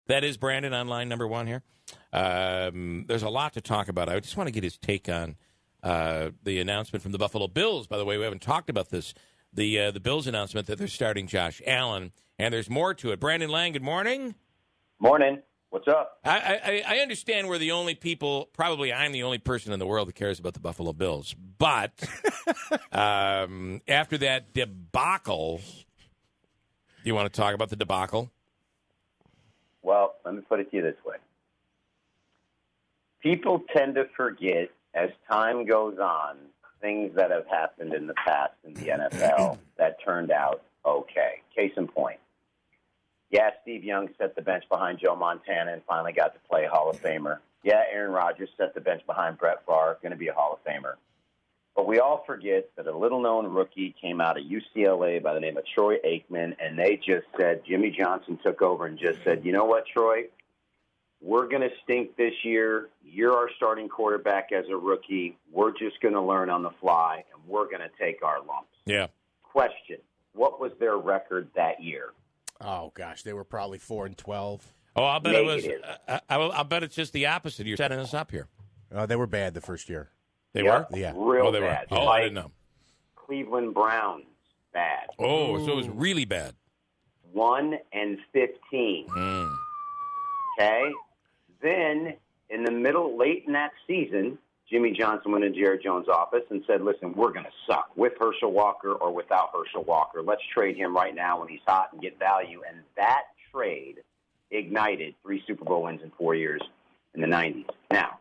That is Brandon on line number one here. There's a lot to talk about. I just want to get his take on the announcement from the Buffalo Bills. By the way, we haven't talked about this. The Bills announcement that they're starting Josh Allen, and there's more to it. Brandon Lang, good morning. Morning. What's up? I understand we're the only people, probably I'm the only person in the world that cares about the Buffalo Bills. But after that debacle, do you want to talk about the debacle? Well, let me put it to you this way. People tend to forget as time goes on things that have happened in the past in the NFL that turned out okay. Case in point. Yeah, Steve Young set the bench behind Joe Montana and finally got to play Hall of Famer. Yeah, Aaron Rodgers set the bench behind Brett Favre, going to be a Hall of Famer. But we all forget that a little-known rookie came out of UCLA by the name of Troy Aikman, and they just said, Jimmy Johnson took over and just said, you know what, Troy? We're going to stink this year. You're our starting quarterback as a rookie. We're just going to learn on the fly, and we're going to take our lumps. Yeah. Question, what was their record that year? Oh, gosh, they were probably 4-12. Oh, I'll bet Negative. it was. I'll bet it's just the opposite. You're setting us up here. They were bad the first year. They were? Yeah. Real They bad. were. Oh, I didn't know. Cleveland Browns, bad. Oh, so it was really bad. 1-15. Okay? Then, in the middle, late in that season, Jimmy Johnson went into Jerry Jones' office and said, listen, we're going to suck with Herschel Walker or without Herschel Walker. Let's trade him right now when he's hot and get value. And that trade ignited 3 Super Bowl wins in 4 years in the 90s. Now,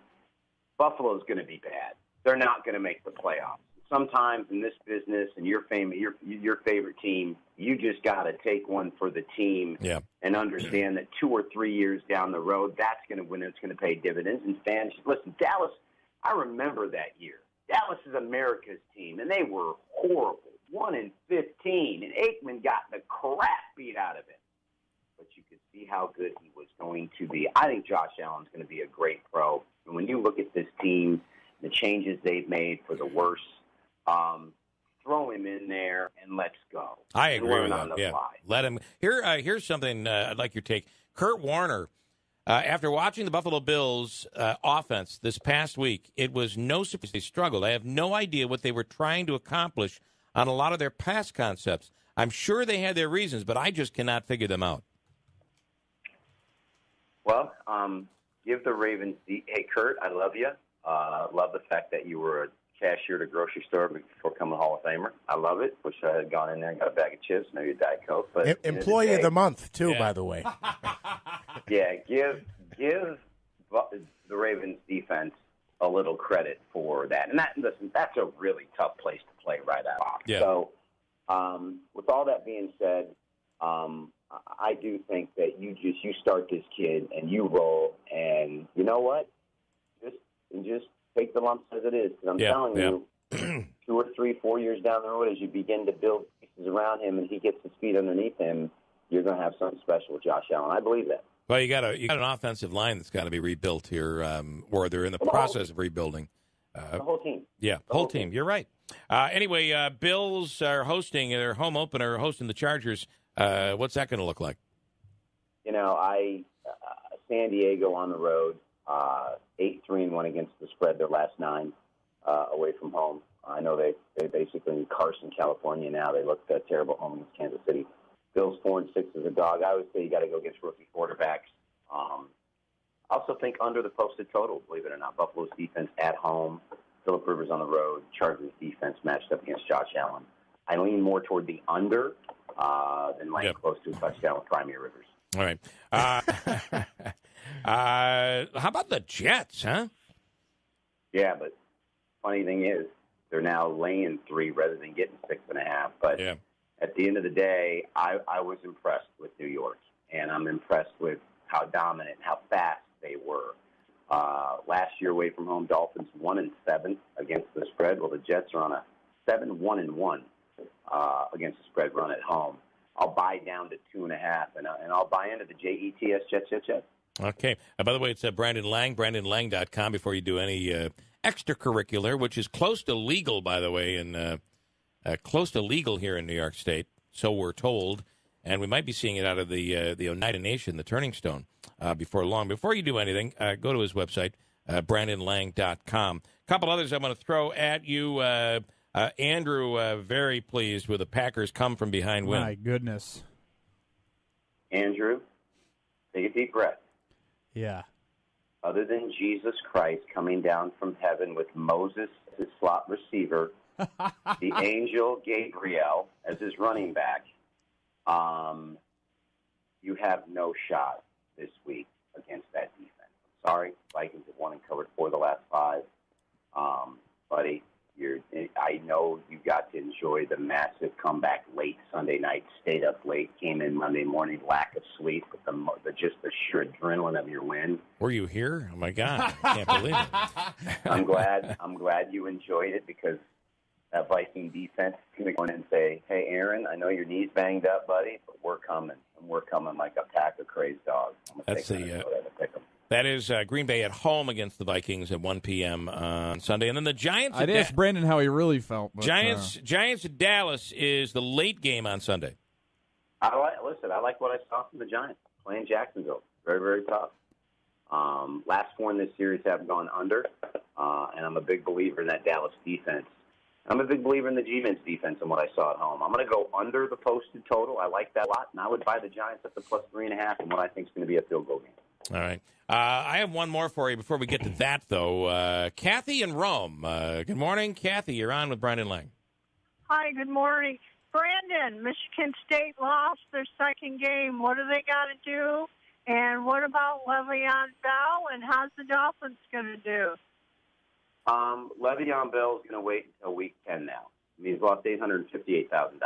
Buffalo's going to be bad. They're not going to make the playoffs. Sometimes in this business and your favorite team, you just got to take one for the team and understand that 2 or 3 years down the road, that's going to when it's going to pay dividends. And fans, listen, Dallas, I remember that year. Dallas is America's team, and they were horrible, 1-15, and Aikman got the crap beat out of it. But you could see how good he was going to be. I think Josh Allen's going to be a great pro. And when you look at this team, the changes they've made for the worse, throw him in there and let's go. I agree with that. Yeah, let him. Here's something I'd like your take. Kurt Warner, after watching the Buffalo Bills offense this past week, it was no surprise they struggled. I have no idea what they were trying to accomplish on a lot of their pass concepts. I'm sure they had their reasons, but I just cannot figure them out. Well, give the Ravens hey, Kurt, I love you. Love the fact that you were a cashier at a grocery store before becoming a Hall of Famer. I love it. Wish I had gone in there and got a bag of chips, maybe a Diet Coke. But Employee of the month, too, by the way. Yeah, give the Ravens defense a little credit for that. And that's a really tough place to play right out of the box. Yeah. So with all that being said, I do think that you start this kid and you roll, and you know what? Just take the lumps as it is. Because I'm telling you, 2 or 3, 4 years down the road, as you begin to build pieces around him and he gets his feet underneath him, you're going to have something special with Josh Allen. I believe that. Well, you got an offensive line that's got to be rebuilt here, or they're in the process of rebuilding. The whole team. Yeah, the whole team. You're right. Anyway, Bills are hosting their home opener, hosting the Chargers. What's that going to look like? San Diego on the road, 8-3-1 against the spread their last 9 away from home. I know they basically in Carson, California now. They look terrible home against Kansas City. Bills 4-6 as a dog. I always say you got to go against rookie quarterbacks. I also think under the posted total, believe it or not. Buffalo's defense at home, Phillip Rivers on the road, Chargers defense matched up against Josh Allen. I lean more toward the under than close to a touchdown with Primary Rivers. All right. How about the Jets, huh? Yeah, but funny thing is, they're now laying 3 rather than getting 6.5. But at the end of the day, I was impressed with New York, and I'm impressed with how dominant, how fast they were. Last year away from home, Dolphins 1-7 against the spread. Well, the Jets are on a 7-1-1 against the spread run at home. I'll buy down to 2.5, and I'll buy into the Jets. Okay. By the way, it's Brandon Lang, BrandonLang.com before you do any extracurricular, which is close to legal, by the way, and close to legal here in New York State, so we're told. and we might be seeing it out of the Oneida Nation, the Turning Stone, before long. Before you do anything, go to his website, BrandonLang.com. A couple others I'm going to throw at you. Andrew, very pleased with the Packers come from behind win. My goodness. Andrew, take a deep breath. Yeah. Other than Jesus Christ coming down from heaven with Moses as his slot receiver, the angel Gabriel as his running back, you have no shot this week against that defense. I'm sorry, Vikings have won and covered 4 of the last 5. Buddy, I know you got to enjoy the massive comeback late Sunday night, stayed up late, came in Monday morning, lack of sleep, with just the sheer adrenaline of your win. Were you here? Oh my God, I can't believe it. I'm glad you enjoyed it, because that Viking defense is going to go in and say, "Hey, Aaron, I know your knee's banged up, buddy, but we're coming, and we're coming like a pack of crazed dogs." That is Green Bay at home against the Vikings at 1 p.m. On Sunday. And then the Giants. I'd ask Brandon how he really felt. But, Giants at Dallas is the late game on Sunday. I like what I saw from the Giants playing Jacksonville. Very, very tough. Last 4 in this series have gone under, and I'm a big believer in that Dallas defense. I'm a big believer in the G-Men's defense and what I saw at home. I'm going to go under the posted total. I like that a lot, and I would buy the Giants up to plus 3.5 in what I think is going to be a field goal game. All right. I have one more for you before we get to that, though. Kathy in Rome. Good morning, Kathy. You're on with Brandon Lang. Hi, good morning. Brandon, Michigan State lost their second game. What do they got to do? And what about Le'Veon Bell, and how's the Dolphins going to do? Le'Veon Bell is going to wait until week 10 now. I mean, he's lost $858,000.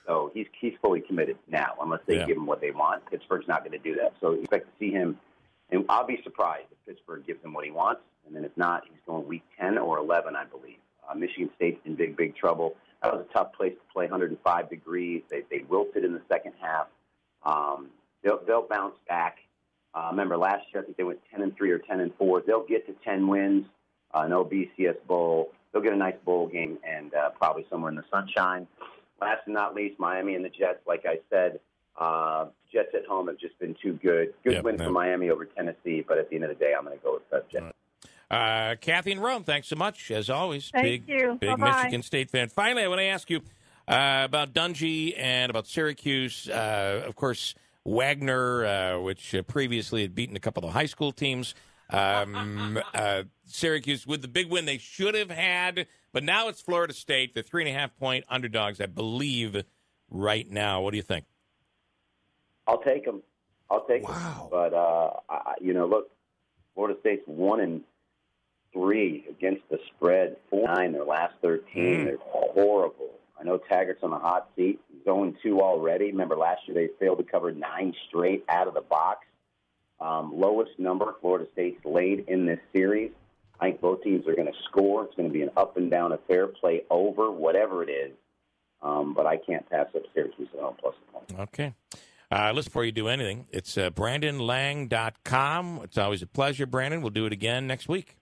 So he's fully committed now, unless they give him what they want. Pittsburgh's not going to do that. So you expect to see him, and I'll be surprised if Pittsburgh gives him what he wants. And then if not, he's going week 10 or 11, I believe. Michigan State's in big, big trouble. That was a tough place to play, 105 degrees. They wilted in the second half. They'll bounce back. Remember, last year I think they went 10-3 or 10-4. They'll get to 10 wins. No BCS Bowl. They'll get a nice bowl game and probably somewhere in the sunshine. Last but not least, Miami and the Jets. Like I said, Jets at home have just been too good. Good win for Miami over Tennessee, but at the end of the day, I'm going to go with the Jets. Kathy in Rome, thanks so much, as always. Thank you. Big Bye-bye. Michigan State fan. Finally, I want to ask you about Dungy and about Syracuse. Of course, Wagner, which previously had beaten a couple of high school teams. Syracuse with the big win they should have had, but now it's Florida State. They're 3.5-point underdogs, I believe, right now. What do you think? I'll take them. Wow. But look, Florida State's 1-3 against the spread. 4-9 their last 13. They're horrible. I know Taggart's on the hot seat. He's 0-2 already. Remember last year they failed to cover 9 straight out of the box. Lowest number Florida State's laid in this series. I think both teams are going to score. It's going to be an up-and-down affair, play over, whatever it is. But I can't pass up Syracuse at home plus the point. Okay. Listen, before you do anything, it's BrandonLang.com. It's always a pleasure, Brandon. We'll do it again next week.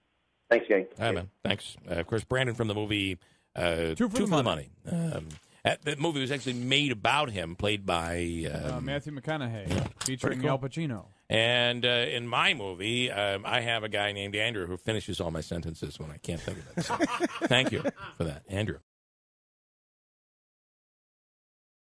Thanks, Jay. All right, man. Thanks. Of course, Brandon from the movie Two for the Money. That movie was actually made about him, played by Matthew McConaughey, featuring cool. Al Pacino. And in my movie, I have a guy named Andrew who finishes all my sentences when I can't think of it. So, thank you for that, Andrew.